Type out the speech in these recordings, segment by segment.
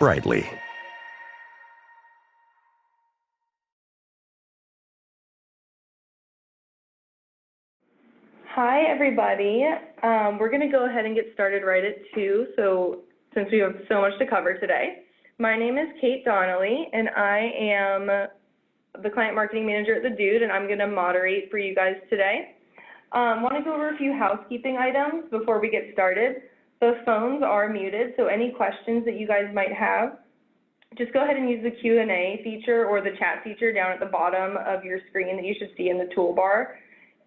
brightly. Hi, everybody. We're going to go ahead and get started right at 2, since we have so much to cover today. My name is Kate Donnelly, and I am the Client Marketing Manager at The Dude, and I'm going to moderate for you guys today. Want to go over a few housekeeping items before we get started. The phones are muted, so any questions that you guys might have, just go ahead and use the Q&A feature or the chat feature down at the bottom of your screen that you should see in the toolbar.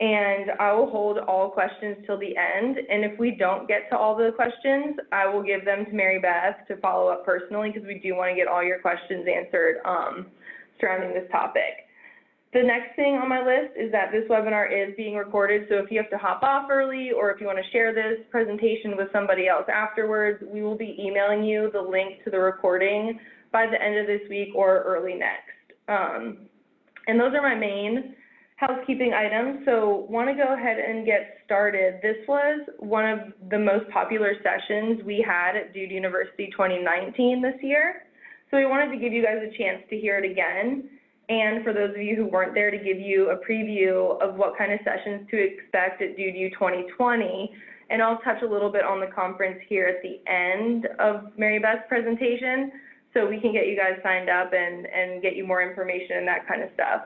And I will hold all questions till the end. And if we don't get to all the questions, I will give them to Mary Beth to follow up personally, because we do want to get all your questions answered surrounding this topic. The next thing on my list is that this webinar is being recorded, so if you have to hop off early or if you want to share this presentation with somebody else afterwards, we will be emailing you the link to the recording by the end of this week or early next. And those are my main housekeeping items, so want to go ahead and get started. This was one of the most popular sessions we had at Dude University 2019 this year, so we wanted to give you guys a chance to hear it again, and for those of you who weren't there, to give you a preview of what kind of sessions to expect at Dude U 2020, and I'll touch a little bit on the conference here at the end of Mary Beth's presentation, so we can get you guys signed up and get you more information and that kind of stuff.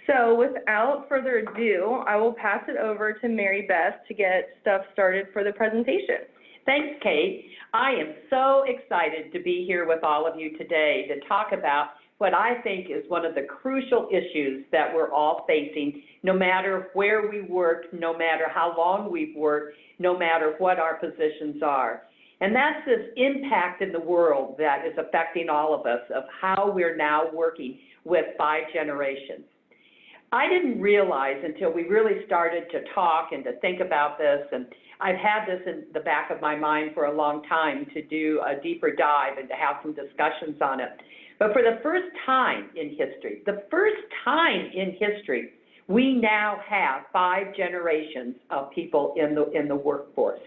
So without further ado, I will pass it over to Mary Beth to get stuff started for the presentation. Thanks, Kate. I am so excited to be here with all of you today to talk about what I think is one of the crucial issues that we're all facing, no matter where we work, no matter how long we've worked, no matter what our positions are. And that's this impact in the world that is affecting all of us, of how we're now working with 5 generations. I didn't realize until we really started to talk and to think about this, and I've had this in the back of my mind for a long time to do a deeper dive and to have some discussions on it. But for the first time in history, we now have 5 generations of people in the workforce.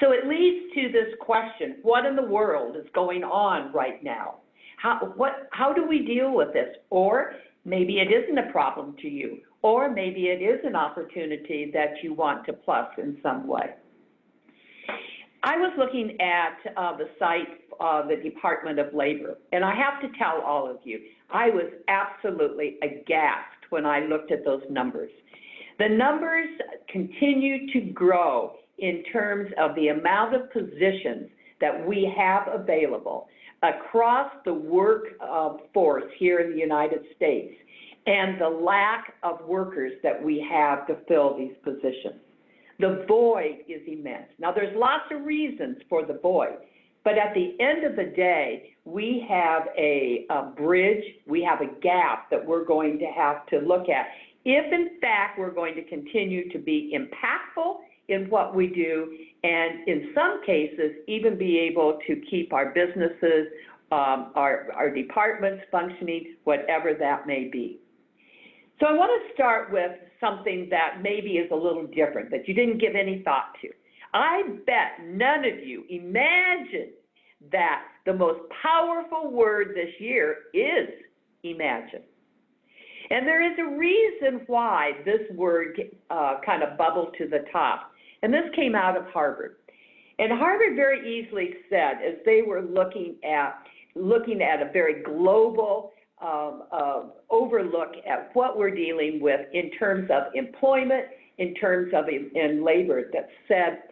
So it leads to this question: what in the world is going on right now? How do we deal with this? Or maybe it isn't a problem to you, or maybe it is an opportunity that you want to plus in some way. I was looking at the site of the Department of Labor, and I have to tell all of you, I was absolutely aghast when I looked at those numbers. The numbers continue to grow in terms of the amount of positions that we have available across the workforce here in the United States, and the lack of workers that we have to fill these positions. The void is immense. Now, there's lots of reasons for the void, but at the end of the day, we have a bridge, we have a gap that we're going to have to look at if, in fact, we're going to continue to be impactful in what we do, and in some cases, even be able to keep our businesses, our departments functioning, whatever that may be. So I want to start with something that maybe is a little different, that you didn't give any thought to. I bet none of you imagine that the most powerful word this year is imagine. And there is a reason why this word kind of bubbled to the top. And this came out of Harvard. And Harvard very easily said, as they were looking at a very global overlook at what we're dealing with in terms of employment, in terms of in labor, that said,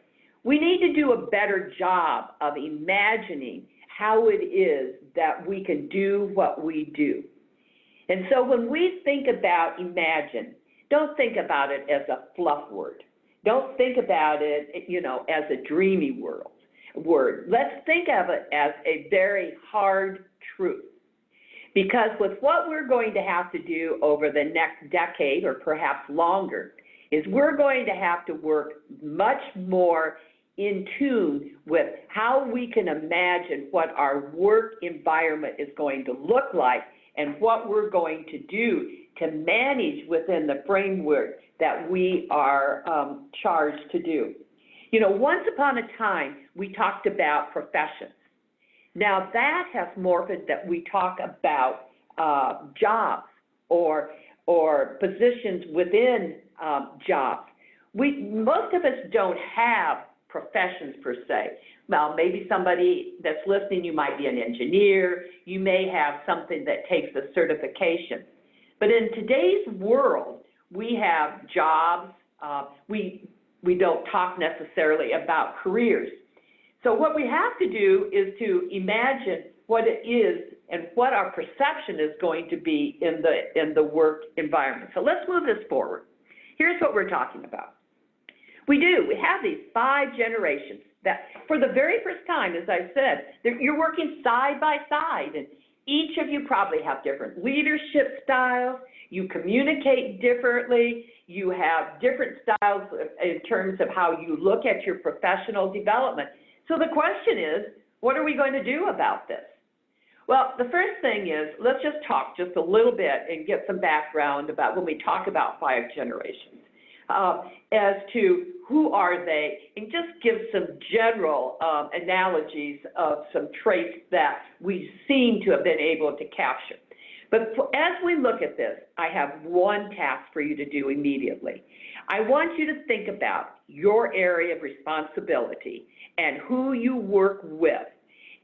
we need to do a better job of imagining how it is that we can do what we do. And so when we think about imagine, don't think about it as a fluff word. Don't think about it, as a dreamy word. Let's think of it as a very hard truth. Because with what we're going to have to do over the next decade, or perhaps longer, is we're going to have to work much more in tune with how we can imagine what our work environment is going to look like and what we're going to do to manage within the framework that we are charged to do. Once upon a time, we talked about professions. Now that has morphed that we talk about jobs or positions within jobs. Most of us don't have professions per se. Well, maybe somebody that's listening, you might be an engineer, you may have something that takes a certification. But in today's world, we have jobs, we don't talk necessarily about careers. So what we have to do is to imagine what it is and what our perception is going to be in the work environment. So let's move this forward. Here's what we're talking about. We have these 5 generations that for the very first time, as I said, you're working side by side, and each of you probably have different leadership styles, you communicate differently, you have different styles in terms of how you look at your professional development. So the question is, what are we going to do about this? Well, the first thing is, let's just talk just a little bit and get some background about when we talk about 5 generations, as to who are they, and just give some general analogies of some traits that we seem to have been able to capture. But as we look at this, I have one task for you to do immediately. I want you to think about your area of responsibility and who you work with,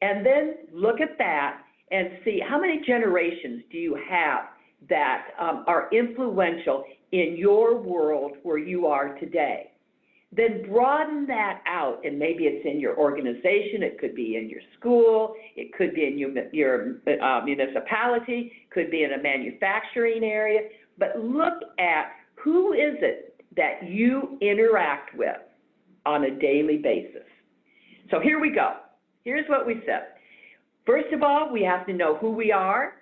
and then look at that and see how many generations do you have that are influential in your world where you are today. Then broaden that out, and maybe it's in your organization, it could be in your school, it could be in your municipality, could be in a manufacturing area, but look at who is it that you interact with on a daily basis. So here we go. Here's what we said. First of all, we have to know who we are,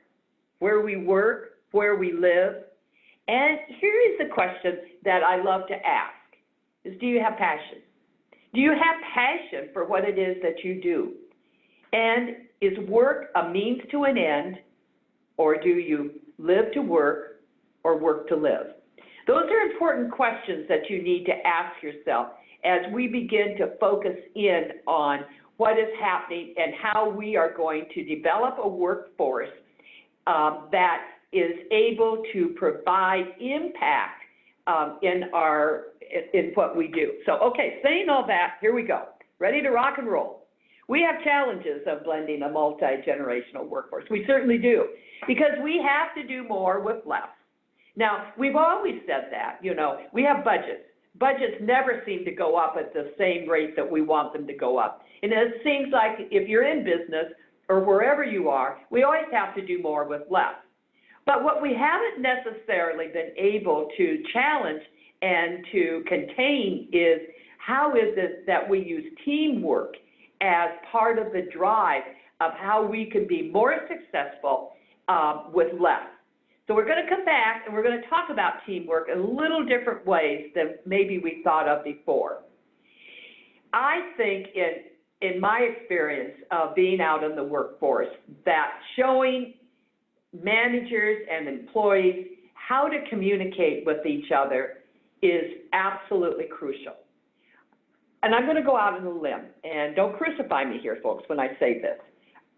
where we work, where we live, and here is the question that I love to ask. Is, do you have passion? Do you have passion for what it is that you do? And is work a means to an end, or do you live to work or work to live? Those are important questions that you need to ask yourself as we begin to focus in on what is happening and how we are going to develop a workforce that is able to provide impact in what we do. So, okay, saying all that, here we go. Ready to rock and roll. We have challenges of blending a multi-generational workforce. We certainly do, because we have to do more with less. Now, we've always said that, we have budgets. Budgets never seem to go up at the same rate that we want them to go up. And it seems like if you're in business or wherever you are, we always have to do more with less. But what we haven't necessarily been able to challenge and to contain is how is it that we use teamwork as part of the drive of how we can be more successful with less. So we're going to come back and we're going to talk about teamwork in a little different ways than maybe we thought of before. I think in my experience of being out in the workforce, that showing managers and employees how to communicate with each other is absolutely crucial. And I'm going to go out on a limb, and don't crucify me here, folks, when I say this.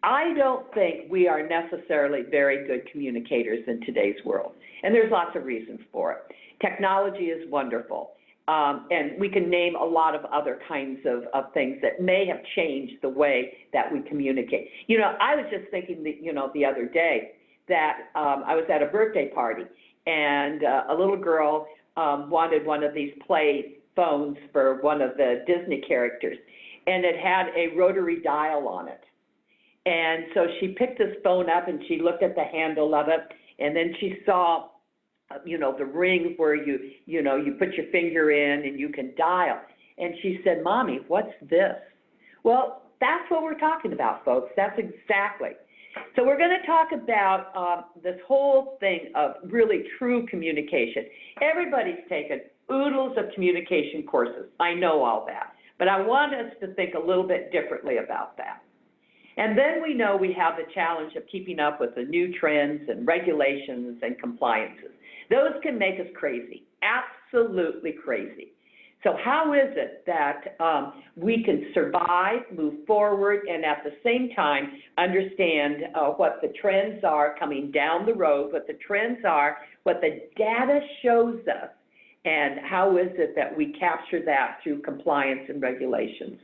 I don't think we are necessarily very good communicators in today's world, and there's lots of reasons for it. Technology is wonderful, and we can name a lot of other kinds of things that may have changed the way that we communicate. I was just thinking, the other day that I was at a birthday party, and a little girl wanted one of these play phones for one of the Disney characters, and it had a rotary dial on it. And so she picked this phone up and she looked at the handle of it, and then she saw, the ring where you put your finger in and you can dial. And she said, "Mommy, what's this?" Well, that's what we're talking about, folks. That's exactly. So we're going to talk about this whole thing of really true communication. Everybody's taken oodles of communication courses. I know all that. But I want us to think a little bit differently about that. And then we know we have the challenge of keeping up with the new trends and regulations and compliances. Those can make us crazy, absolutely crazy. So how is it that we can survive, move forward, and at the same time understand what the trends are coming down the road, what the trends are, what the data shows us, and how is it that we capture that through compliance and regulations?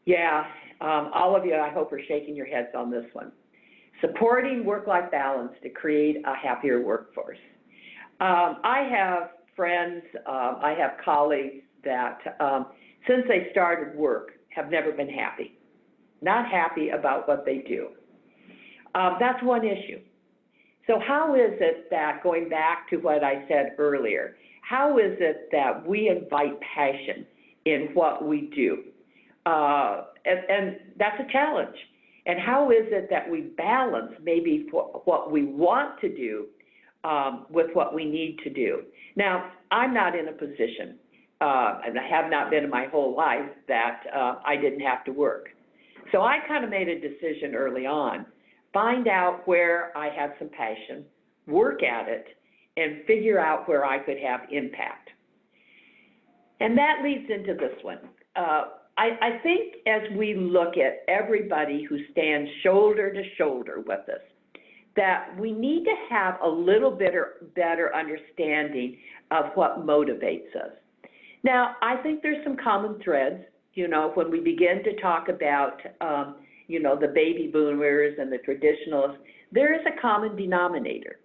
Yeah, all of you, I hope, are shaking your heads on this one. Supporting work-life balance to create a happier workforce. I have friends, I have colleagues that since they started work have never been happy, not happy about what they do. That's one issue. So how is it that, going back to what I said earlier, how is it that we invite passion in what we do? And that's a challenge. And how is it that we balance maybe what we want to do with what we need to do? Now, I'm not in a position, and I have not been in my whole life, that I didn't have to work. So I kind of made a decision early on, find out where I had some passion, work at it, and figure out where I could have impact. And that leads into this one. I think as we look at everybody who stands shoulder to shoulder with us, that we need to have a little better understanding of what motivates us. Now, I think there's some common threads, you know, when we begin to talk about, you know, the baby boomers and the traditionalists, there is a common denominator.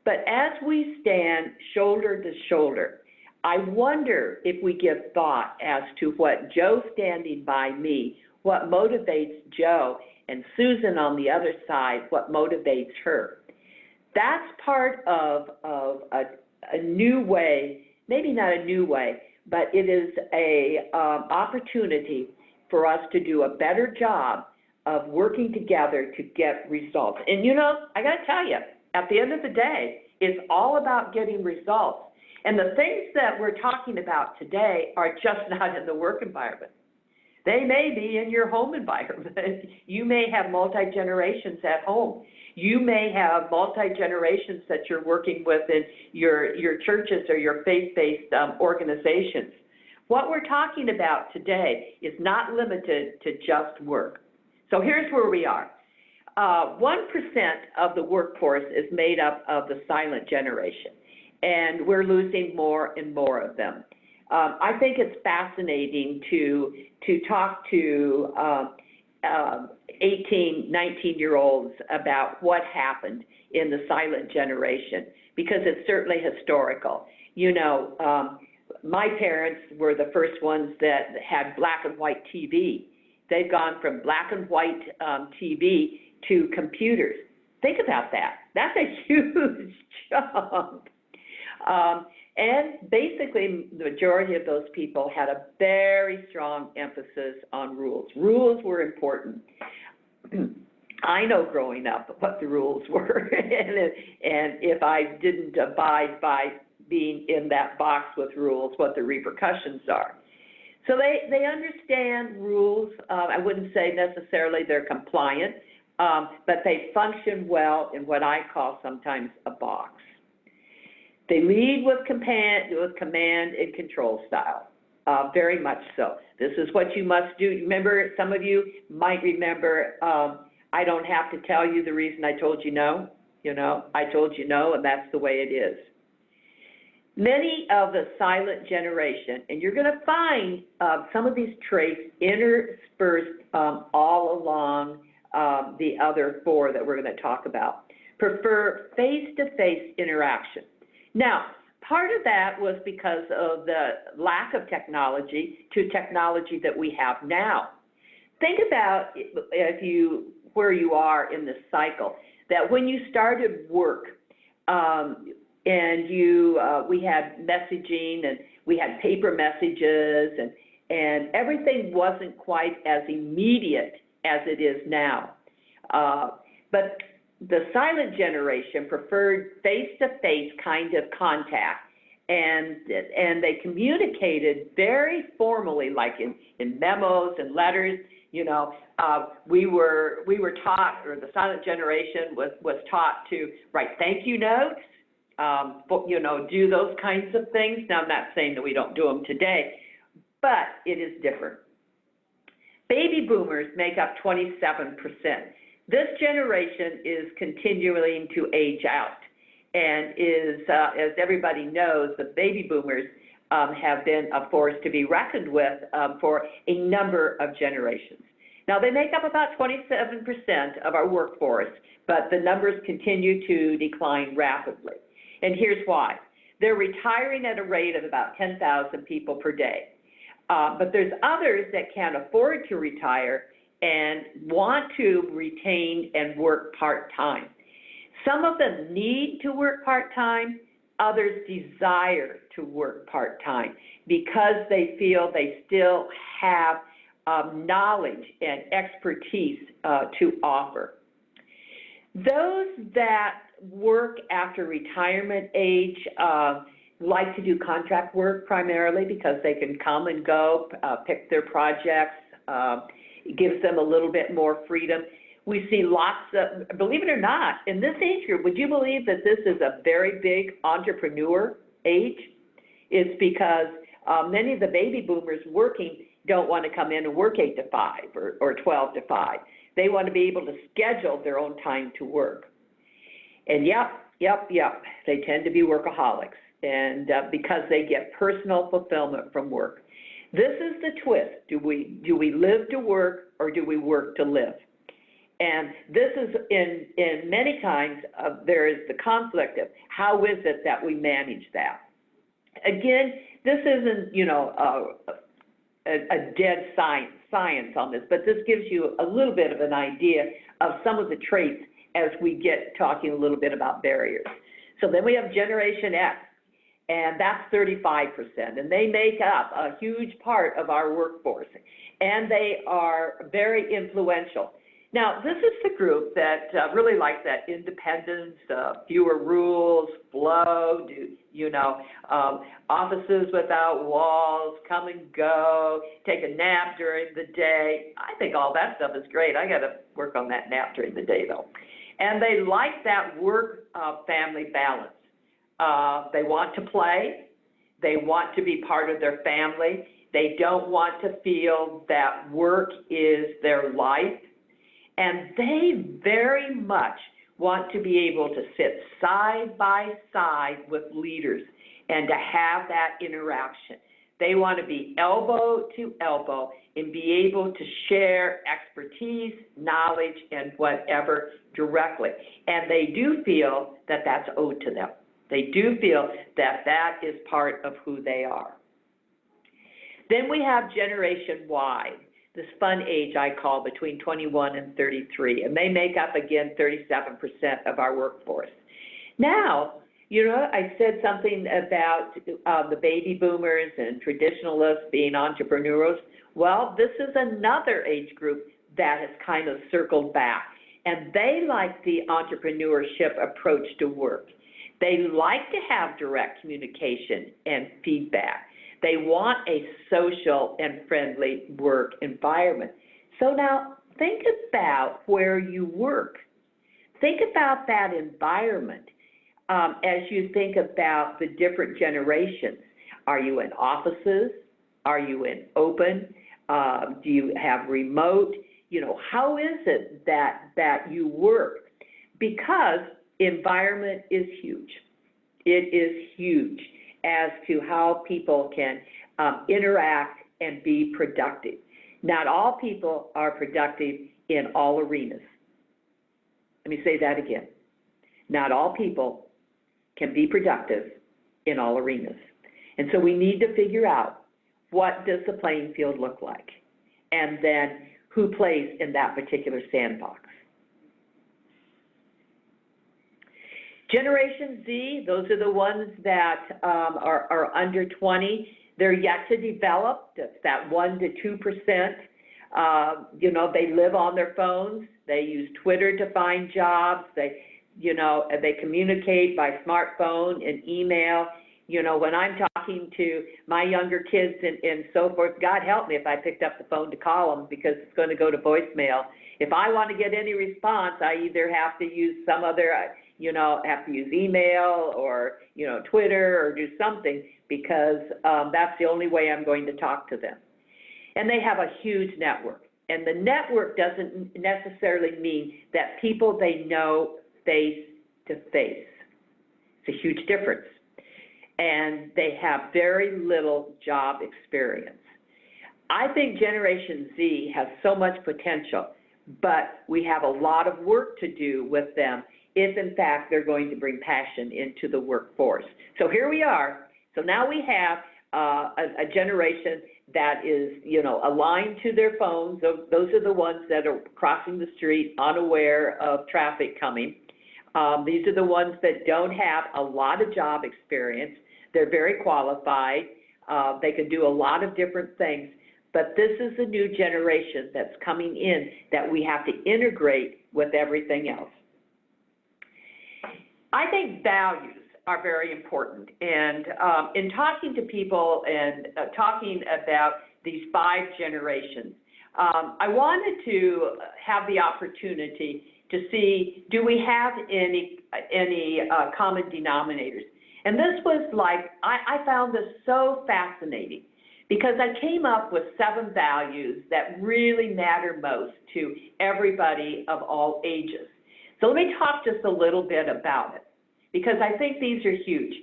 But as we stand shoulder to shoulder, I wonder if we give thought as to what Joe standing by me, what motivates Joe, and Susan on the other side, what motivates her. That's part of a new way, maybe not a new way, but it is a opportunity for us to do a better job of working together to get results. And you know, I got to tell you, at the end of the day, it's all about getting results. And the things that we're talking about today are just not in the work environment. They may be in your home environment. You may have multi-generations at home. You may have multi-generations that you're working with in your churches or your faith-based organizations. What we're talking about today is not limited to just work. So here's where we are. 1% of the workforce is made up of the silent generation, and we're losing more and more of them. I think it's fascinating to talk to 18, 19-year-olds about what happened in the silent generation, because it's certainly historical. You know, my parents were the first ones that had black and white TV. They've gone from black and white TV to computers. Think about that. That's a huge jump. And basically, the majority of those people had a very strong emphasis on rules. Rules were important. I know growing up what the rules were, and if I didn't abide by being in that box with rules, what the repercussions are. So they understand rules. I wouldn't say necessarily they're compliant, but they function well in what I call sometimes a box. They lead with command and control style, very much so. This is what you must do. Remember, some of you might remember, I don't have to tell you the reason I told you no. You know, I told you no, and that's the way it is. Many of the silent generation, and you're going to find some of these traits interspersed all along the other four that we're going to talk about, prefer face-to-face interaction. Now, part of that was because of the lack of technology to technology that we have now. Think about where you are in this cycle, that when you started work, and we had messaging and we had paper messages and everything wasn't quite as immediate as it is now. But the silent generation preferred face-to-face kind of contact, and they communicated very formally, like in memos and letters. You know, we were taught, or the silent generation was taught to write thank you notes, do those kinds of things. Now, I'm not saying that we don't do them today, but it is different. Baby boomers make up 27%. This generation is continuing to age out and is, as everybody knows, the baby boomers have been a force to be reckoned with for a number of generations. Now, they make up about 27% of our workforce, but the numbers continue to decline rapidly. And here's why. They're retiring at a rate of about 10,000 people per day. But there's others that can't afford to retire and want to retain and work part-time. Some of them need to work part-time, others desire to work part-time because they feel they still have knowledge and expertise to offer. Those that work after retirement age like to do contract work primarily because they can come and go, pick their projects. It gives them a little bit more freedom. We see lots of, believe it or not, in this age group, would you believe that this is a very big entrepreneur age? It's because many of the baby boomers working don't want to come in and work 8 to 5 or 12 to 5. They want to be able to schedule their own time to work. And yep, they tend to be workaholics, and because they get personal fulfillment from work. This is the twist. Do we live to work or do we work to live? And this is in many times there is the conflict of how is it that we manage that. Again, this isn't a dead science on this, but this gives you a little bit of an idea of some of the traits as we get talking a little bit about barriers. So then we have Generation X, and that's 35%, and they make up a huge part of our workforce, and they are very influential. Now, this is the group that really likes that independence, fewer rules, flow, offices without walls, come and go, take a nap during the day. I think all that stuff is great. I got to work on that nap during the day, though. And they like that work-family balance. They want to play. They want to be part of their family. They don't want to feel that work is their life. And they very much want to be able to sit side by side with leaders and to have that interaction. They want to be elbow to elbow and be able to share expertise, knowledge, and whatever directly. And they do feel that that's owed to them. They do feel that that is part of who they are. Then we have Generation Y, this fun age I call between 21 and 33, and they make up, again, 37% of our workforce. Now, I said something about the baby boomers and traditionalists being entrepreneurs. Well, this is another age group that has kind of circled back, and they like the entrepreneurship approach to work. They like to have direct communication and feedback. They want a social and friendly work environment. So now think about where you work. Think about that environment as you think about the different generations. Are you in offices? Are you in open? Do you have remote? How is it that you work? Because environment is huge. It is huge as to how people can interact and be productive. Not all people are productive in all arenas. Let me say that again. Not all people can be productive in all arenas. And so we need to figure out what does the playing field look like, and then who plays in that particular sandbox. Generation Z, those are the ones that are under 20. They're yet to develop. That's that 1 to 2%. They live on their phones. They use Twitter to find jobs. They communicate by smartphone and email. When I'm talking to my younger kids and so forth, God help me if I picked up the phone to call them because it's going to go to voicemail. If I want to get any response, I either have to use some other, have to use email or, Twitter or do something because that's the only way I'm going to talk to them. And they have a huge network. And the network doesn't necessarily mean that people they know face to face. It's a huge difference. And they have very little job experience. I think Generation Z has so much potential, but we have a lot of work to do with them if, in fact, they're going to bring passion into the workforce. So here we are. So now we have a generation that is, aligned to their phones. Those are the ones that are crossing the street unaware of traffic coming. These are the ones that don't have a lot of job experience. They're very qualified. They can do a lot of different things. But this is a new generation that's coming in that we have to integrate with everything else. I think values are very important. And in talking to people and talking about these 5 generations, I wanted to have the opportunity to see, do we have any common denominators? And this was like, I found this so fascinating because I came up with 7 values that really matter most to everybody of all ages. So let me talk just a little bit about it, because I think these are huge.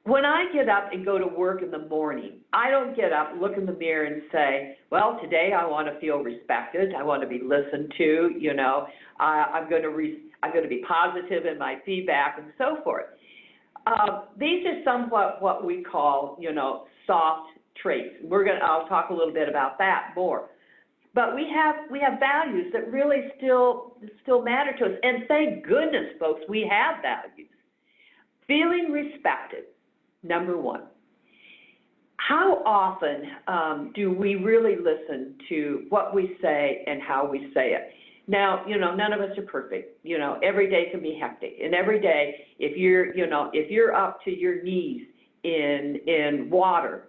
When I get up and go to work in the morning, I don't get up, look in the mirror and say, well, today I want to feel respected. I want to be listened to. I'm going to be positive in my feedback and so forth. These are somewhat what we call, soft traits. I'll talk a little bit about that more. But we have values that really still matter to us. And thank goodness, folks, we have values. Feeling respected, number 1. How often do we really listen to what we say and how we say it? Now, none of us are perfect. Every day can be hectic. And every day, if you're up to your knees in water,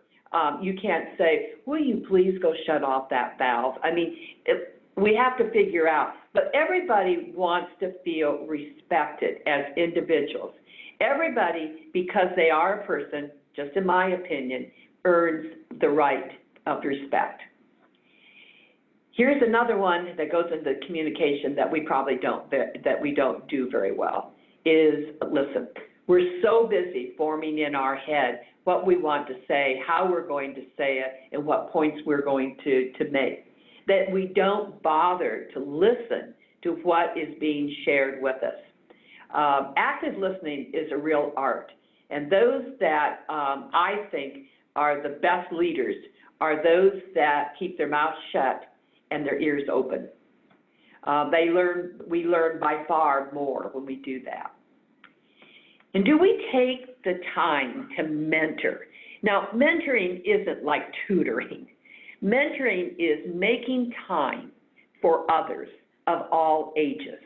you can't say, will you please go shut off that valve? I mean, we have to figure out, but everybody wants to feel respected as individuals. Everybody, because they are a person, just in my opinion, earns the right of respect. Here's another one that goes into communication that we probably don't do very well, is listen. We're so busy forming in our head what we want to say, how we're going to say it, and what points we're going to make, that we don't bother to listen to what is being shared with us. Active listening is a real art, and those that I think are the best leaders are those that keep their mouths shut and their ears open. We learn by far more when we do that. And do we take the time to mentor? Now, mentoring isn't like tutoring. Mentoring is making time for others of all ages.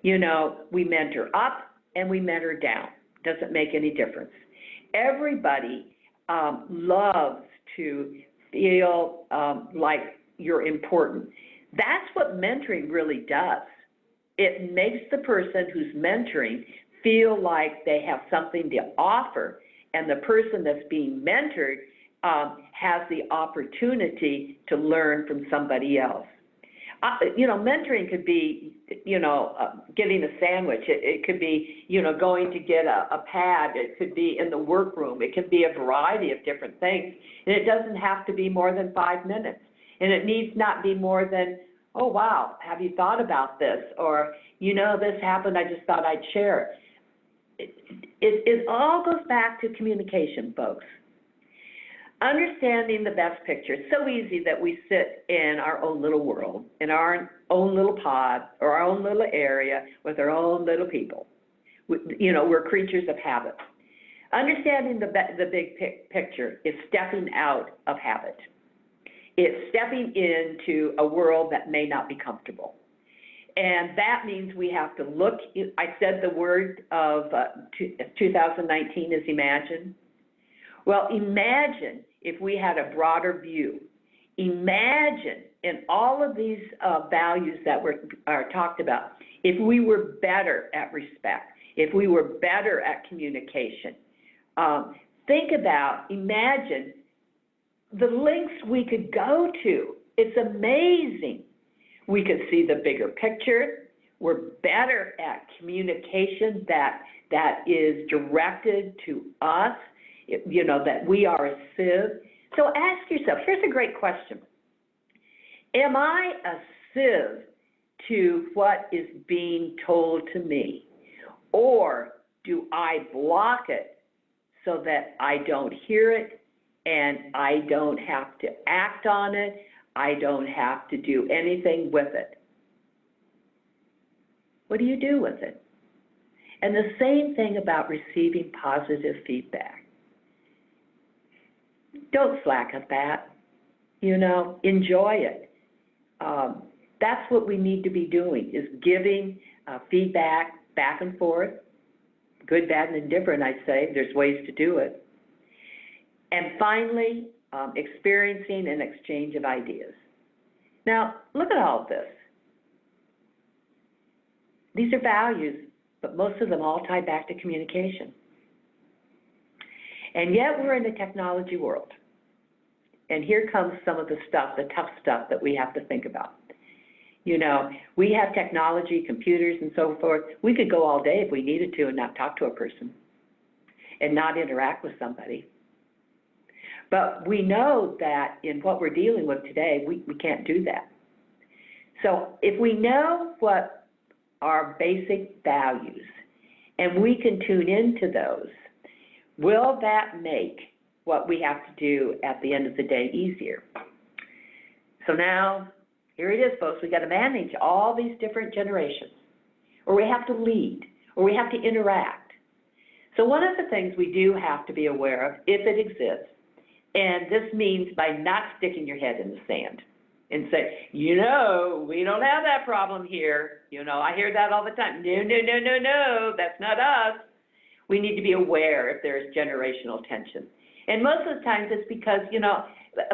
We mentor up and we mentor down. Doesn't make any difference. Everybody loves to feel like you're important. That's what mentoring really does. It makes the person who's mentoring feel like they have something to offer, and the person that's being mentored has the opportunity to learn from somebody else. Mentoring could be, getting a sandwich. It could be, going to get a pad. It could be in the workroom. It could be a variety of different things. And it doesn't have to be more than 5 minutes. And it needs not be more than, oh, wow, have you thought about this? Or, this happened, I just thought I'd share it. It all goes back to communication, folks. Understanding the best picture. It's so easy that we sit in our own little world, in our own little pod, or our own little area with our own little people. We're creatures of habit. Understanding the big picture is stepping out of habit. It's stepping into a world that may not be comfortable. And that means we have to look. I said the word of 2019 is imagine. Well, imagine if we had a broader view. Imagine in all of these values that are talked about, if we were better at respect, if we were better at communication, imagine the lengths we could go to. It's amazing. We could see the bigger picture. We're better at communication that is directed to us, that we are a sieve. So ask yourself, here's a great question. Am I a sieve to what is being told to me? Or do I block it so that I don't hear it and I don't have to act on it? I don't have to do anything with it. What do you do with it? And the same thing about receiving positive feedback. Don't slack at that. Enjoy it. That's what we need to be doing, is giving feedback back and forth. Good, bad, and indifferent, I'd say. There's ways to do it. And finally, experiencing an exchange of ideas. Now, look at all of this. These are values, but most of them all tie back to communication. And yet we're in the technology world. And here comes some of the stuff, the tough stuff that we have to think about. We have technology, computers, and so forth. We could go all day if we needed to and not talk to a person and not interact with somebody. But we know that in what we're dealing with today, we can't do that. So if we know what our basic values and we can tune into those, will that make what we have to do at the end of the day easier? So now, here it is, folks. We got to manage all these different generations, or we have to lead, or we have to interact. So one of the things we do have to be aware of, if it exists, and this means by not sticking your head in the sand and say, we don't have that problem here. I hear that all the time. No, that's not us. We need to be aware if there is generational tension. And most of the times it's because,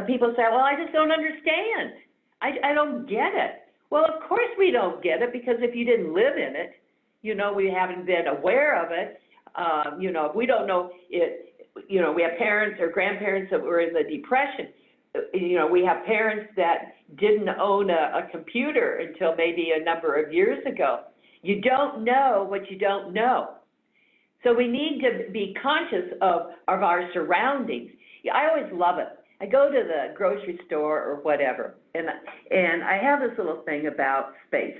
people say, well, I just don't understand. I don't get it. Well, of course we don't get it, because if you didn't live in it, we haven't been aware of it. If we don't know it, we have parents or grandparents that were in the Depression. We have parents that didn't own a computer until maybe a number of years ago. You don't know what you don't know. So we need to be conscious of our surroundings. I always love it. I go to the grocery store or whatever, and I have this little thing about space.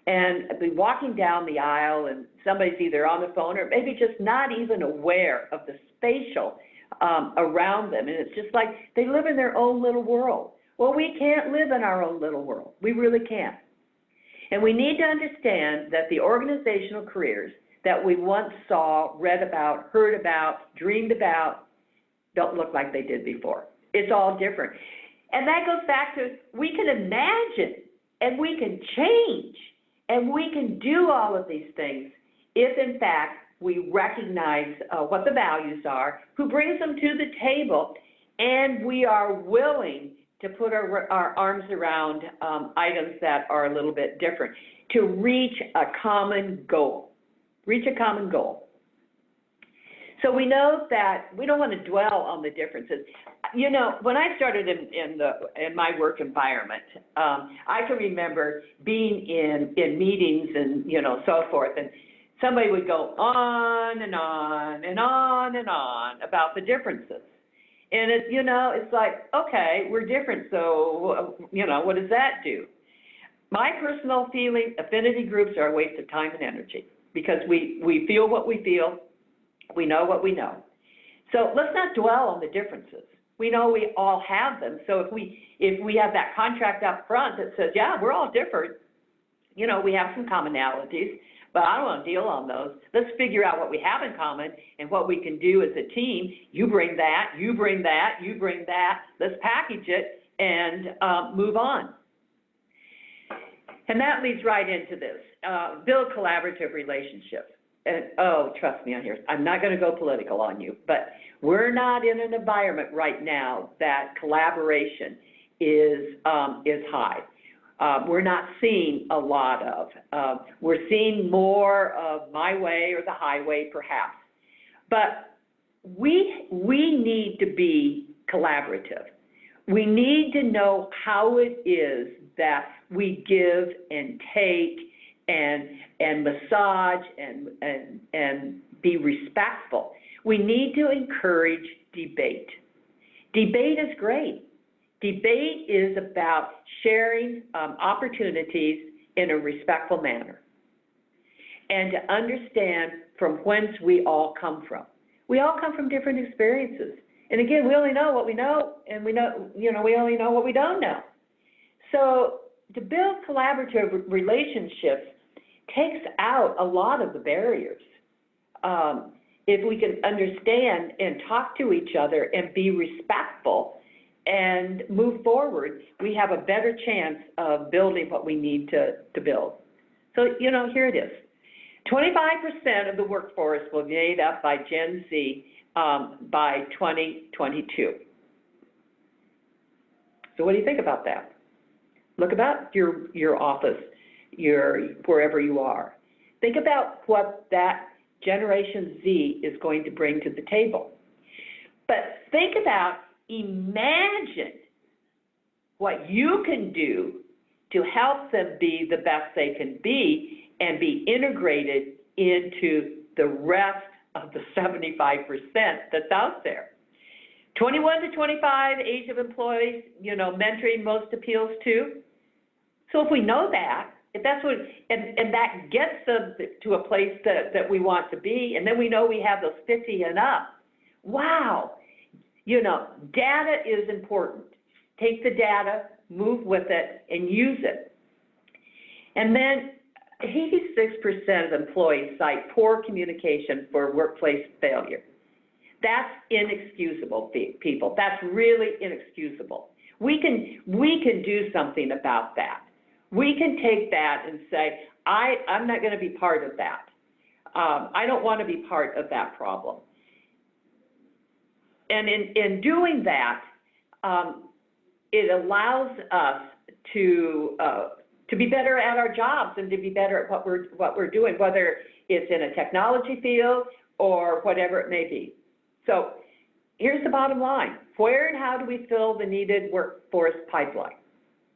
And I'd be walking down the aisle, and somebody's either on the phone or maybe just not even aware of the spatial around them. And it's just like they live in their own little world. Well, we can't live in our own little world. We really can't. And we need to understand that the organizational careers that we once saw, read about, heard about, dreamed about, don't look like they did before. It's all different. And that goes back to, we can imagine, and we can change, and we can do all of these things if, in fact, we recognize what the values are, who brings them to the table, and we are willing to put our arms around items that are a little bit different to reach a common goal. Reach a common goal. So we know that we don't want to dwell on the differences. When I started in my work environment, I can remember being in meetings and so forth, and somebody would go on and on and on and on about the differences. And it's like, okay, we're different, so what does that do? My personal feeling, affinity groups are a waste of time and energy, because we feel what we feel, we know what we know. So let's not dwell on the differences. We know we all have them. So if we have that contract up front that says, yeah, we're all different, we have some commonalities, but I don't want to deal on those. Let's figure out what we have in common and what we can do as a team. You bring that, you bring that, you bring that. Let's package it and move on. And that leads right into this. Build collaborative relationships. And, trust me on here, I'm not going to go political on you, but we're not in an environment right now that collaboration is high. We're not seeing a lot of. We're seeing more of my way or the highway, perhaps. But we need to be collaborative. We need to know how it is that we give and take and massage and be respectful. We need to encourage debate. Debate is great. Debate is about sharing opportunities in a respectful manner and to understand from whence we all come from. We all come from different experiences. And again, we only know what we know, and we only know what we don't know. So to build collaborative relationships takes out a lot of the barriers. If we can understand and talk to each other and be respectful and move forward, we have a better chance of building what we need to build. So, here it is. 25% of the workforce will be made up by Gen Z by 2022. So what do you think about that? Look about your office, wherever you are. Think about what that Generation Z is going to bring to the table. But imagine what you can do to help them be the best they can be and be integrated into the rest of the 75% that's out there. 21 to 25, age of employees, mentoring most appeals to. So if we know that, if that's what, and that gets them to a place that we want to be, and then we know we have those 50 and up, wow, data is important. Take the data, move with it, and use it. And then 86% of employees cite poor communication for workplace failure. That's inexcusable, people. That's really inexcusable. We can do something about that. We can take that and say, I'm not going to be part of that. I don't want to be part of that problem. And in doing that, it allows us to be better at our jobs and to be better at what we're doing, whether it's in a technology field or whatever it may be. So here's the bottom line. Where and how do we fill the needed workforce pipeline?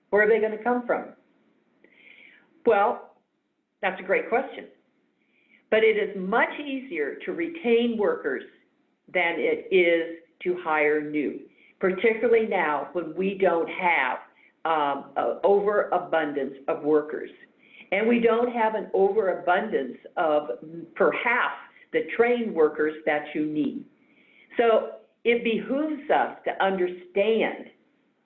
Where are they going to come from? Well, that's a great question. But it is much easier to retain workers than it is to hire new, particularly now when we don't have an overabundance of workers. And we don't have an overabundance of perhaps the trained workers that you need. So it behooves us to understand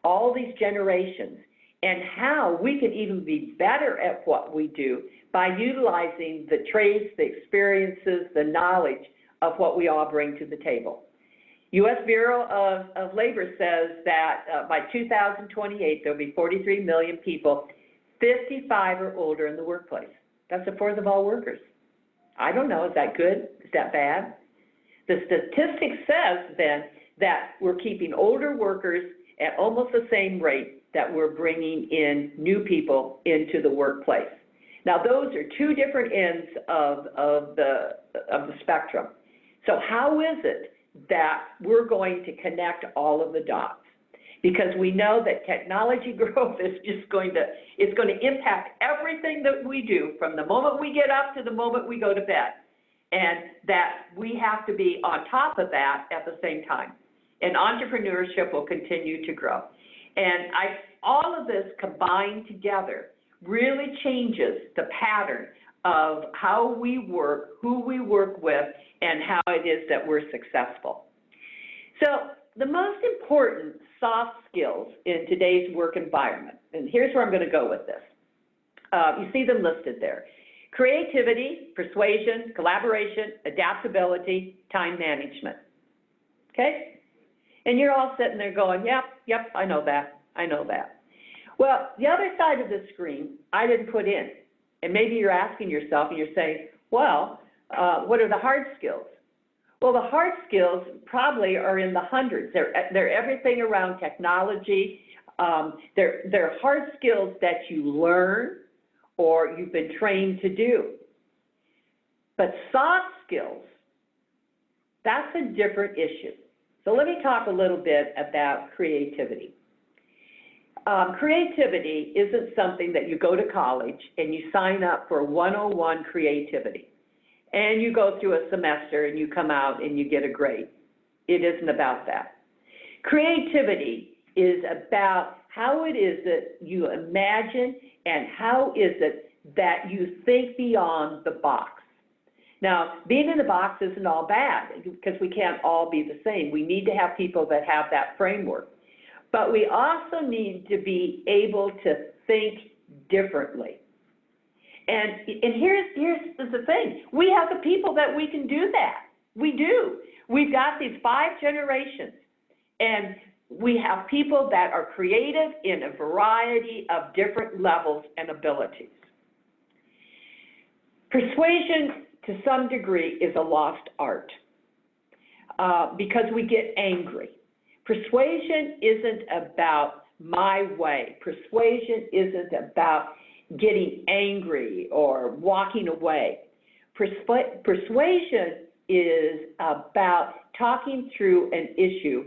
all these generations and how we can even be better at what we do by utilizing the traits, the experiences, the knowledge of what we all bring to the table. U.S. Bureau of Labor says that by 2028, there'll be 43 million people 55 or older in the workplace. That's a fourth of all workers. I don't know, is that good? Is that bad? The statistic says then that we're keeping older workers at almost the same rate that we're bringing in new people into the workplace. Now, those are two different ends of the spectrum. So how is it that we're going to connect all of the dots? Because we know that technology growth is just going to impact everything that we do from the moment we get up to the moment we go to bed. And that we have to be on top of that at the same time. And entrepreneurship will continue to grow. And all of this combined together really changes the pattern of how we work, who we work with, and how it is that we're successful. So the most important soft skills in today's work environment, and here's where I'm going to go with this. You see them listed there. Creativity, persuasion, collaboration, adaptability, time management. Okay? And you're all sitting there going, yep, I know that. Well, the other side of the screen, I didn't put in. And maybe you're asking yourself and you're saying, well, what are the hard skills? Well, the hard skills probably are in the hundreds. They're everything around technology, They're hard skills that you learn or you've been trained to do. But soft skills, that's a different issue. So let me talk a little bit about creativity. Creativity isn't something that you go to college and you sign up for 101 creativity, and you go through a semester and you come out and you get a grade. It isn't about that. Creativity is about how it is that you imagine and how is it that you think beyond the box. Now, being in the box isn't all bad because we can't all be the same. We need to have people that have that framework. But we also need to be able to think differently. And here's the thing. We have the people that we can do that. We do. We've got these 5 generations, and we have people that are creative in a variety of different levels and abilities. Persuasion, to some degree, is a lost art because we get angry. Persuasion isn't about my way. Persuasion isn't about getting angry or walking away. Persuasion is about talking through an issue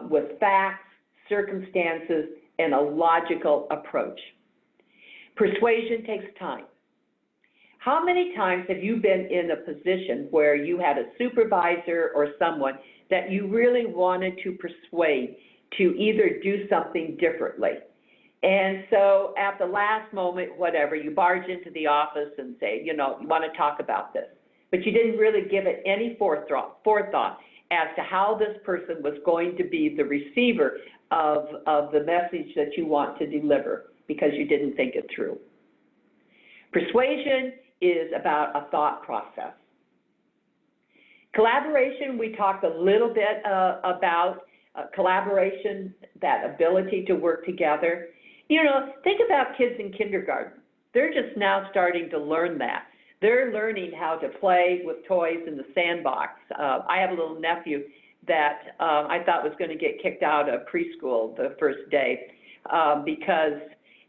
with facts, circumstances, and a logical approach. Persuasion takes time. How many times have you been in a position where you had a supervisor or someone that you really wanted to persuade to either do something differently? And so at the last moment, whatever, you barge into the office and say, you want to talk about this. But you didn't really give it any forethought as to how this person was going to be the receiver of the message that you want to deliver because you didn't think it through. Persuasion is about a thought process. Collaboration, we talked a little bit about collaboration, that ability to work together. Think about kids in kindergarten. They're just now starting to learn that. They're learning how to play with toys in the sandbox. I have a little nephew that I thought was going to get kicked out of preschool the first day because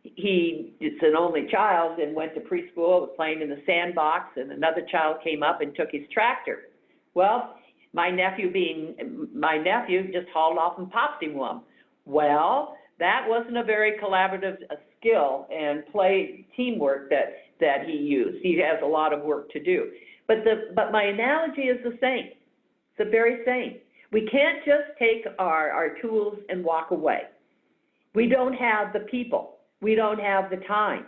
he is an only child and went to preschool, was playing in the sandbox, and another child came up and took his tractor. Well, my nephew just hauled off and popped him one. Well, that wasn't a very collaborative skill and teamwork that he used. He has a lot of work to do. But my analogy is the same. It's the very same. We can't just take our tools and walk away. We don't have the people. We don't have the time.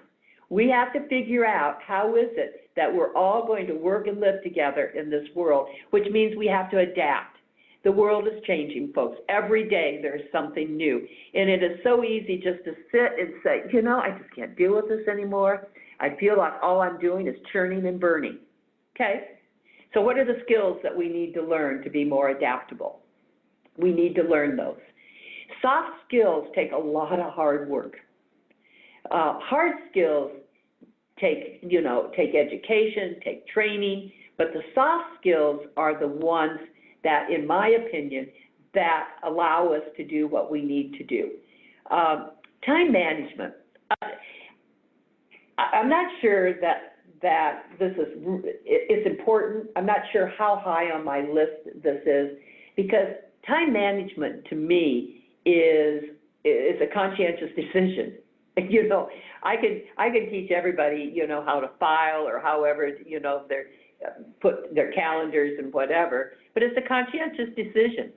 We have to figure out how is it that we're all going to work and live together in this world, which means we have to adapt. The world is changing, folks. Every day there's something new. And it is so easy just to sit and say, I just can't deal with this anymore. I feel like all I'm doing is churning and burning. Okay? So what are the skills that we need to learn to be more adaptable? We need to learn those. Soft skills take a lot of hard work. Hard skills take education, take training, but the soft skills are the ones that, in my opinion, that allow us to do what we need to do. Time management. I'm not sure that this is important. I'm not sure how high on my list this is, because time management to me is a conscientious decision. I could teach everybody, how to file or however, they put their calendars and whatever, but it's a conscientious decision.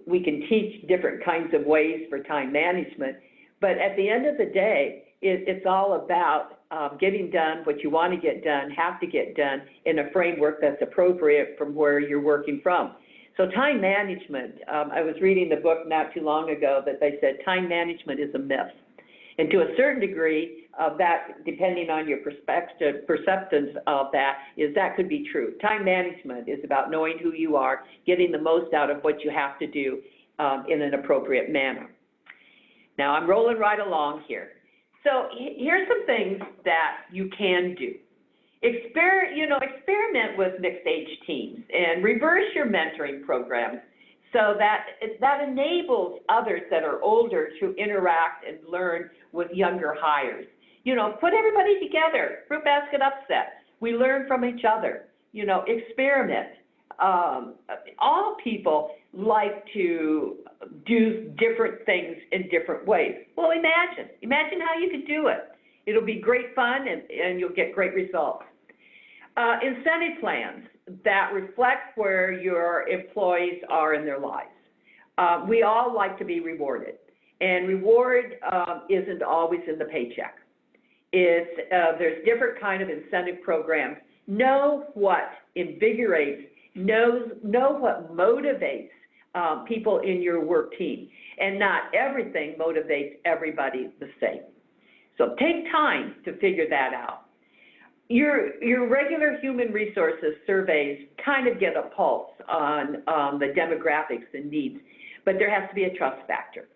We can teach different kinds of ways for time management, but at the end of the day, it's all about getting done what you want to get done, have to get done in a framework that's appropriate from where you're working from. So time management, I was reading the book not too long ago that they said time management is a myth. And to a certain degree of that, depending on your perceptions of that, that could be true. Time management is about knowing who you are, getting the most out of what you have to do in an appropriate manner. Now, I'm rolling right along here. So here's some things that you can do. Experiment with mixed-age teams and reverse your mentoring programs So that enables others that are older to interact and learn with younger hires. You know, put everybody together, fruit basket upset. We learn from each other, you know, experiment. All people like to do different things in different ways. Well, imagine how you could do it. It'll be great fun and you'll get great results. Incentive plans that reflect where your employees are in their lives. We all like to be rewarded, and reward isn't always in the paycheck. There's different kind of incentive programs. Know what invigorates, know what motivates people in your work team, and not everything motivates everybody the same. So take time to figure that out. Your regular human resources surveys kind of get a pulse on the demographics and needs, but there has to be a trust factor.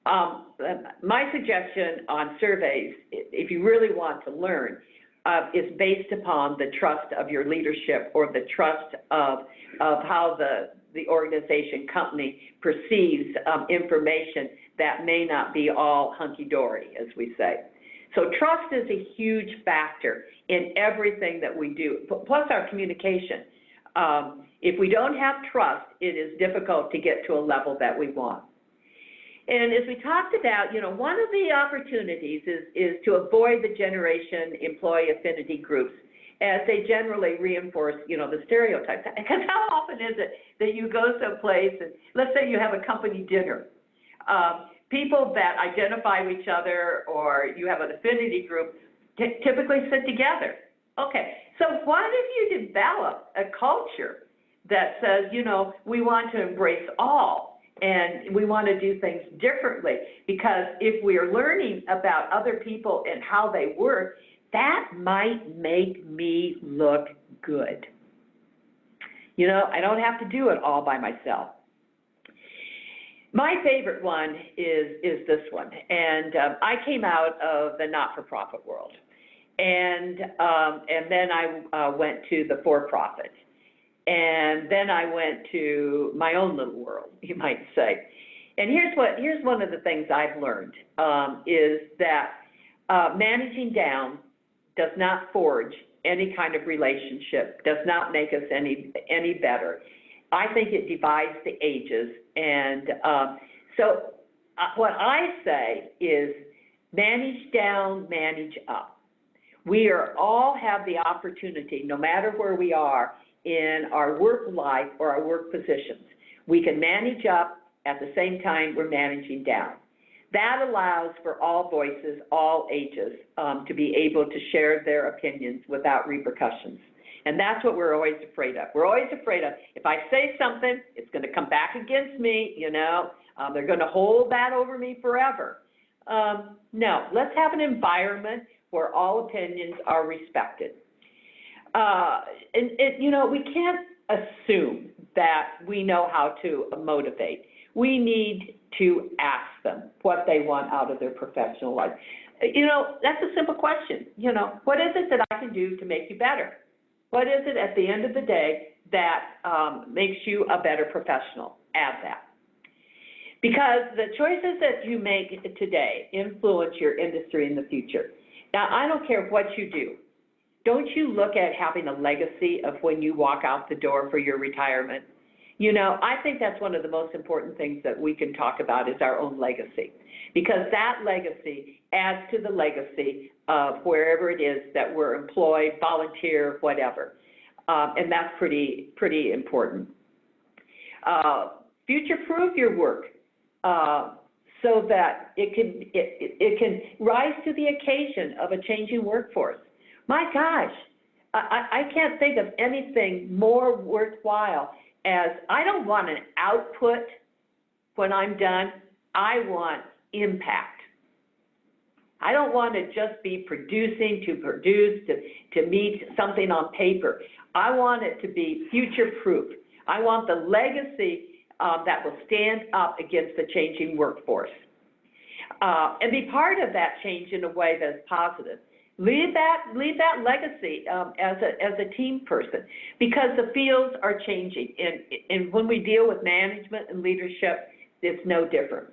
My suggestion on surveys, if you really want to learn, is based upon the trust of your leadership or the trust of how the organization, company perceives information that may not be all hunky-dory, as we say. So trust is a huge factor in everything that we do, plus our communication. If we don't have trust, it is difficult to get to a level that we want. And as we talked about, you know, one of the opportunities is to avoid the generation employee affinity groups, as they generally reinforce, you know, the stereotypes. Because how often is it that you go someplace and let's say you have a company dinner, people that identify with each other or you have an affinity group typically sit together. Okay, so what if you develop a culture that says, you know, we want to embrace all and we want to do things differently? Because if we are learning about other people and how they work, that might make me look good. You know, I don't have to do it all by myself. My favorite one is this one, and I came out of the not-for-profit world, and then I went to the for-profit, and then I went to my own little world, you might say. And here's one of the things I've learned is that managing down does not forge any kind of relationship, does not make us any better. I think it divides the ages, and so what I say is manage down, manage up. We all have the opportunity, no matter where we are in our work life or our work positions, we can manage up at the same time we're managing down. That allows for all voices, all ages, to be able to share their opinions without repercussions. And that's what we're always afraid of. We're always afraid of, if I say something, it's going to come back against me, you know, they're going to hold that over me forever. No, let's have an environment where all opinions are respected. And you know, we can't assume that we know how to motivate. We need to ask them what they want out of their professional life. You know, that's a simple question. You know, what is it that I can do to make you better? What is it at the end of the day that makes you a better professional? Add that. Because the choices that you make today influence your industry in the future. Now, I don't care what you do. Don't you look at having a legacy of when you walk out the door for your retirement? You know, I think that's one of the most important things that we can talk about is our own legacy. Because that legacy adds to the legacy of wherever it is that we're employed, volunteer, whatever. And that's pretty important. Future-proof your work so that it can rise to the occasion of a changing workforce. My gosh, I can't think of anything more worthwhile as I don't want an output when I'm done. I want impact. I don't want to just be producing to produce, to meet something on paper. I want it to be future-proof. I want the legacy that will stand up against the changing workforce and be part of that change in a way that's positive. Leave that legacy as a team person, because the fields are changing, and when we deal with management and leadership, it's no different.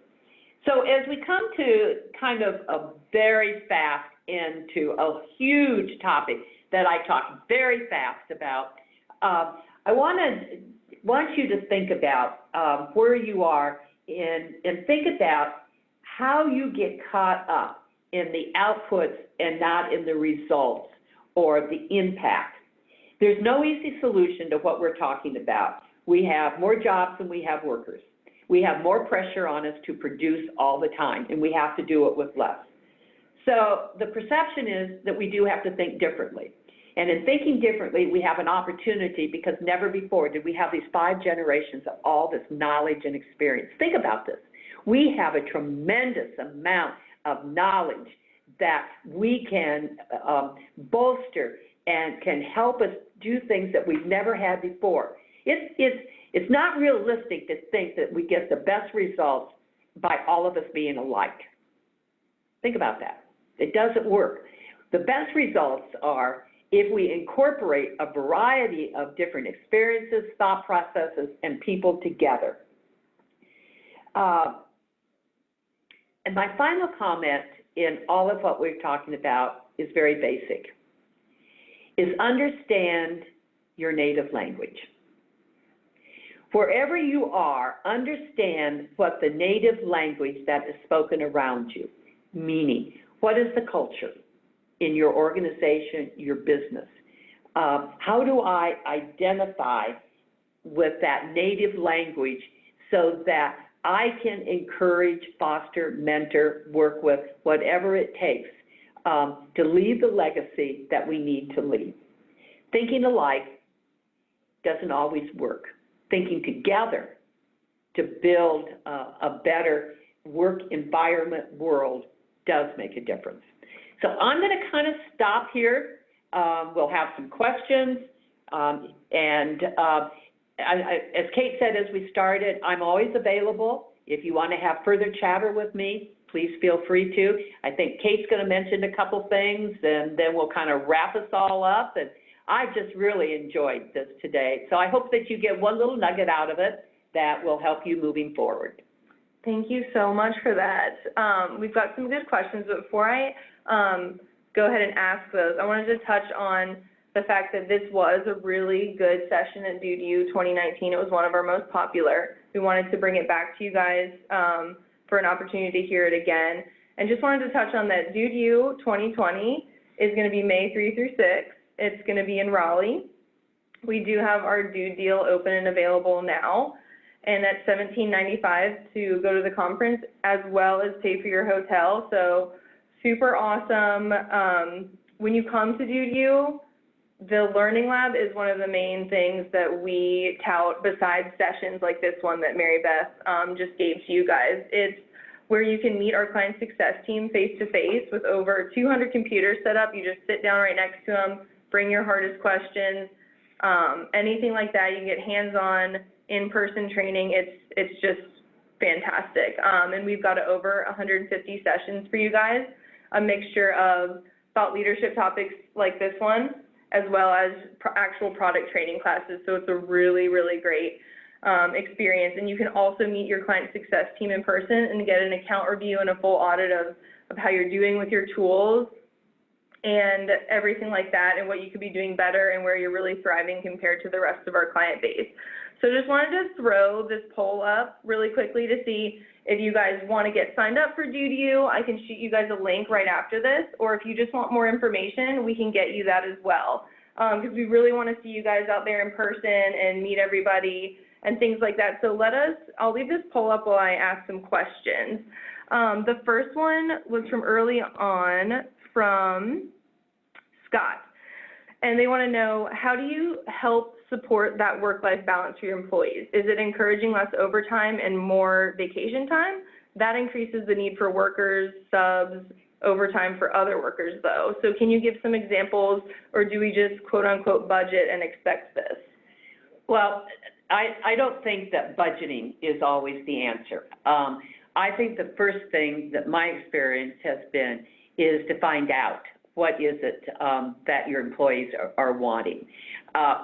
So as we come to kind of a very fast into a huge topic that I talk very fast about, I want you to think about where you are and think about how you get caught up in the outputs and not in the results or the impact. There's no easy solution to what we're talking about. We have more jobs than we have workers. We have more pressure on us to produce all the time, and we have to do it with less. So the perception is that we do have to think differently. And in thinking differently, we have an opportunity, because never before did we have these 5 generations of all this knowledge and experience. Think about this. We have a tremendous amount of knowledge that we can bolster and can help us do things that we've never had before. It's not realistic to think that we get the best results by all of us being alike. Think about that. It doesn't work. The best results are if we incorporate a variety of different experiences, thought processes, and people together. And my final comment in all of what we're talking about is very basic, is understand your native language. Wherever you are, understand what the native language that is spoken around you, meaning what is the culture in your organization, your business? How do I identify with that native language so that I can encourage, foster, mentor, work with, whatever it takes to leave the legacy that we need to leave? Thinking alike doesn't always work. Thinking together to build a better work environment world does make a difference. So I'm going to kind of stop here. We'll have some questions. As Kate said as we started, I'm always available. If you want to have further chatter with me, please feel free to. I think Kate's going to mention a couple things, and then we'll kind of wrap us all up. And I just really enjoyed this today. So I hope that you get one little nugget out of it that will help you moving forward. Thank you so much for that. We've got some good questions, but before I go ahead and ask those, I wanted to touch on the fact that this was a really good session at Dude U 2019. It was one of our most popular. We wanted to bring it back to you guys for an opportunity to hear it again. And just wanted to touch on that Dude U 2020 is going to be May 3 through 6. It's going to be in Raleigh. We do have our Dude deal open and available now, and that's $17.95 to go to the conference as well as pay for your hotel. So super awesome. When you come to Dude U, the Learning Lab is one of the main things that we tout besides sessions like this one that Mary Beth just gave to you guys. It's where you can meet our client success team face-to-face with over 200 computers set up. You just sit down right next to them, bring your hardest questions, anything like that. You can get hands-on, in-person training. It's just fantastic. And we've got over 150 sessions for you guys, a mixture of thought leadership topics like this one, as well as actual product training classes. So it's a really, really great experience. And you can also meet your client success team in person and get an account review and a full audit of how you're doing with your tools and everything like that, and what you could be doing better and where you're really thriving compared to the rest of our client base. So just wanted to throw this poll up really quickly to see if you guys want to get signed up for Dude U. I can shoot you guys a link right after this, or if you just want more information, we can get you that as well. Because we really want to see you guys out there in person and meet everybody and things like that. So I'll leave this poll up while I ask some questions. The first one was from early on from Scott. And they want to know, how do you help support that work-life balance for your employees? Is it encouraging less overtime and more vacation time? That increases the need for workers, subs, overtime for other workers, though. So can you give some examples, or do we just quote-unquote budget and expect this? Well, I don't think that budgeting is always the answer. I think the first thing that my experience has been is to find out what is it that your employees are wanting.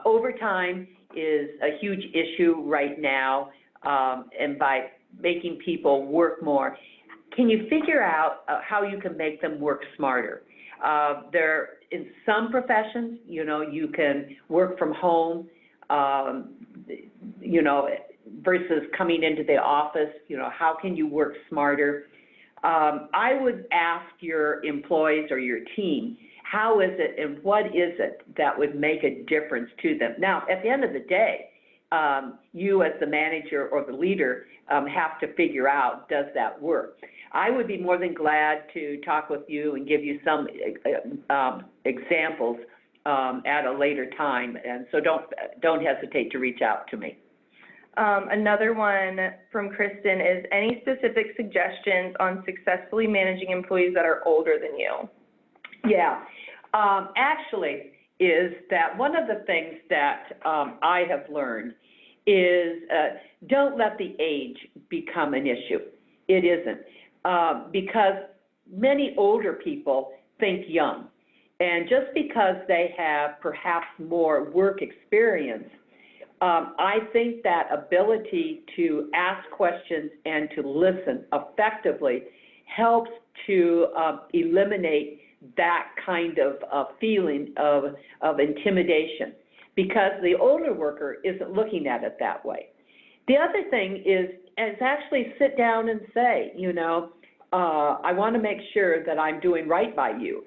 Overtime is a huge issue right now, and by making people work more, can you figure out how you can make them work smarter? In some professions, you can work from home, versus coming into the office. How can you work smarter? I would ask your employees or your team, how is it and what is it that would make a difference to them? Now, at the end of the day, you as the manager or the leader have to figure out, does that work? I would be more than glad to talk with you and give you some examples at a later time, and so don't hesitate to reach out to me. Another one from Kristen is, any specific suggestions on successfully managing employees that are older than you? Yeah, actually is that one of the things that I have learned is don't let the age become an issue. It isn't, because many older people think young, and just because they have perhaps more work experience, I think that ability to ask questions and to listen effectively helps to eliminate that kind of feeling of intimidation, because the older worker isn't looking at it that way. The other thing is actually sit down and say, I want to make sure that I'm doing right by you.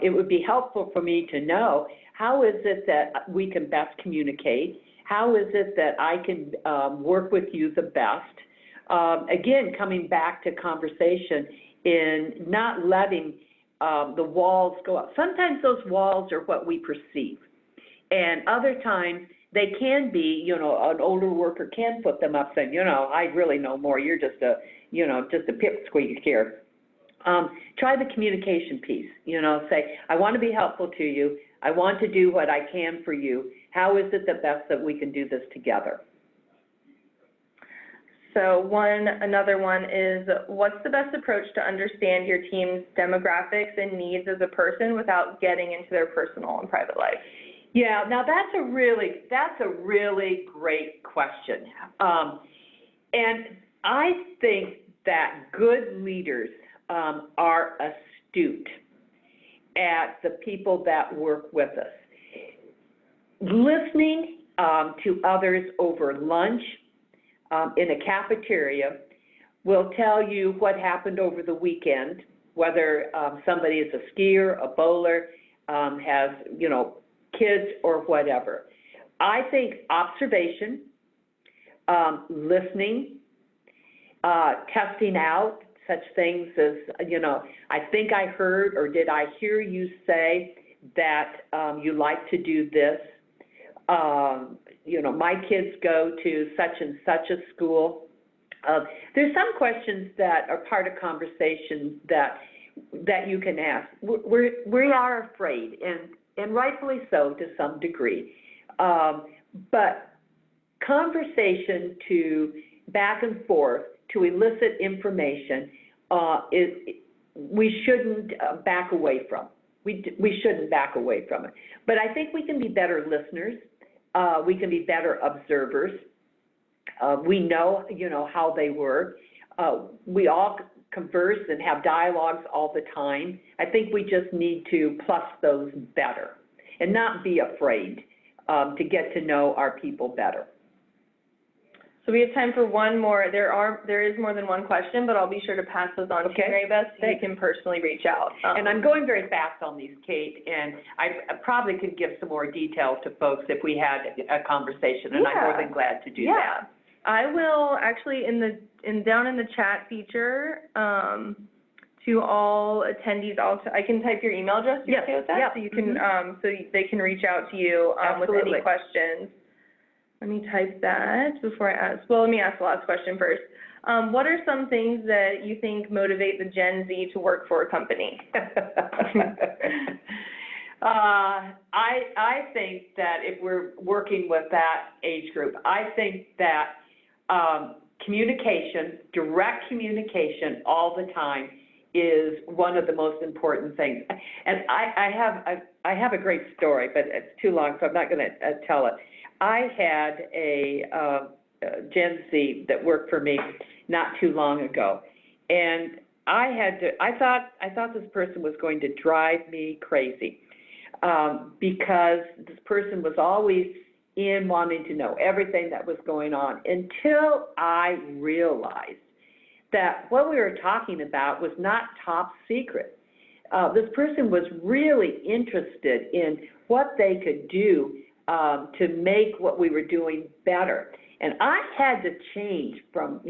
It would be helpful for me to know, how is it that we can best communicate? How is it that I can work with you the best? Again, coming back to conversation in not letting the walls go up. Sometimes those walls are what we perceive, and other times they can be, an older worker can put them up saying, I really know more, you're just a pipsqueak here. Try the communication piece, say, I want to be helpful to you. I want to do what I can for you. How is it the best that we can do this together? So another one is, what's the best approach to understand your team's demographics and needs as a person without getting into their personal and private life? Yeah, now that's a really great question. And I think that good leaders are astute at the people that work with us. Listening to others over lunch in a cafeteria will tell you what happened over the weekend, whether somebody is a skier, a bowler, has, kids or whatever. I think observation, listening, testing out such things as, I think I heard, or did I hear you say that you like to do this? My kids go to such and such a school. There's some questions that are part of conversation that you can ask. We are afraid, and rightfully so to some degree. But conversation to back and forth to elicit information we shouldn't back away from. We shouldn't back away from it. But I think we can be better listeners. We can be better observers. We know, how they work. We all converse and have dialogues all the time. I think we just need to plus those better and not be afraid to get to know our people better. So we have time for one more. There is more than one question, but I'll be sure to pass those on to you, Mary Beth, so you can personally reach out. And I'm going very fast on these, Kate, and I probably could give some more detail to folks if we had a conversation, and I'm more than glad to do that. I will actually down in the chat feature to all attendees. I can type your email address. You okay with that? So you can so they can reach out to you with any questions. Let me type that before I ask. Well, let me ask the last question first. What are some things that you think motivate the Gen Z to work for a company? I think that if we're working with that age group, I think that communication, direct communication all the time is one of the most important things. And I have a great story, but it's too long, so I'm not going to tell it. I had a Gen Z that worked for me not too long ago, and I thought this person was going to drive me crazy, because this person was always in wanting to know everything that was going on, until I realized that what we were talking about was not top secret. This person was really interested in what they could do to make what we were doing better. And I had to change from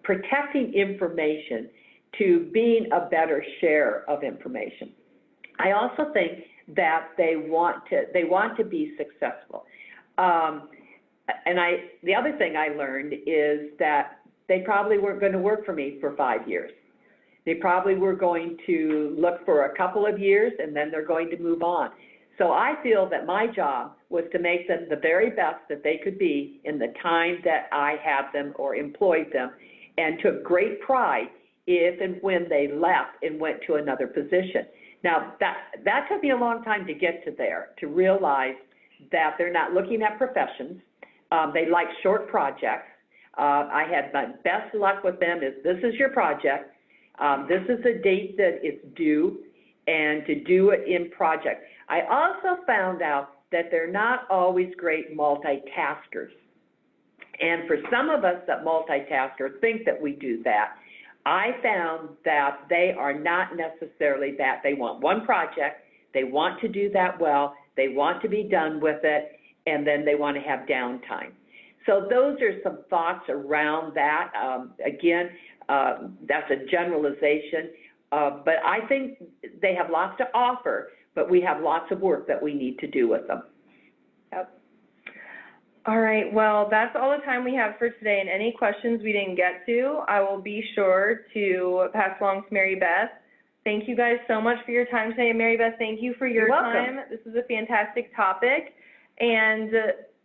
protecting information to being a better share of information. I also think that they want to be successful. The other thing I learned is that they probably weren't going to work for me for 5 years. They probably were going to look for a couple of years, and then they're going to move on. So I feel that my job was to make them the very best that they could be in the time that I had them or employed them, and took great pride if and when they left and went to another position. Now, that took me a long time to get to there, to realize that they're not looking at professions. They like short projects. I had my best luck with them is, this is your project. This is the date that it's due, and to do it in project. I also found out that they're not always great multitaskers. And for some of us that multitask or think that we do that, I found that they are not necessarily that. They want one project, they want to do that well, they want to be done with it, and then they want to have downtime. So those are some thoughts around that. Again, that's a generalization, but I think they have lots to offer, but we have lots of work that we need to do with them. Yep. All right, well, that's all the time we have for today, and any questions we didn't get to, I will be sure to pass along to Mary Beth. Thank you guys so much for your time today. Mary Beth, thank you for your time. This is a fantastic topic, and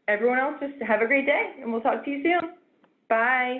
everyone else, just have a great day, and we'll talk to you soon. Bye.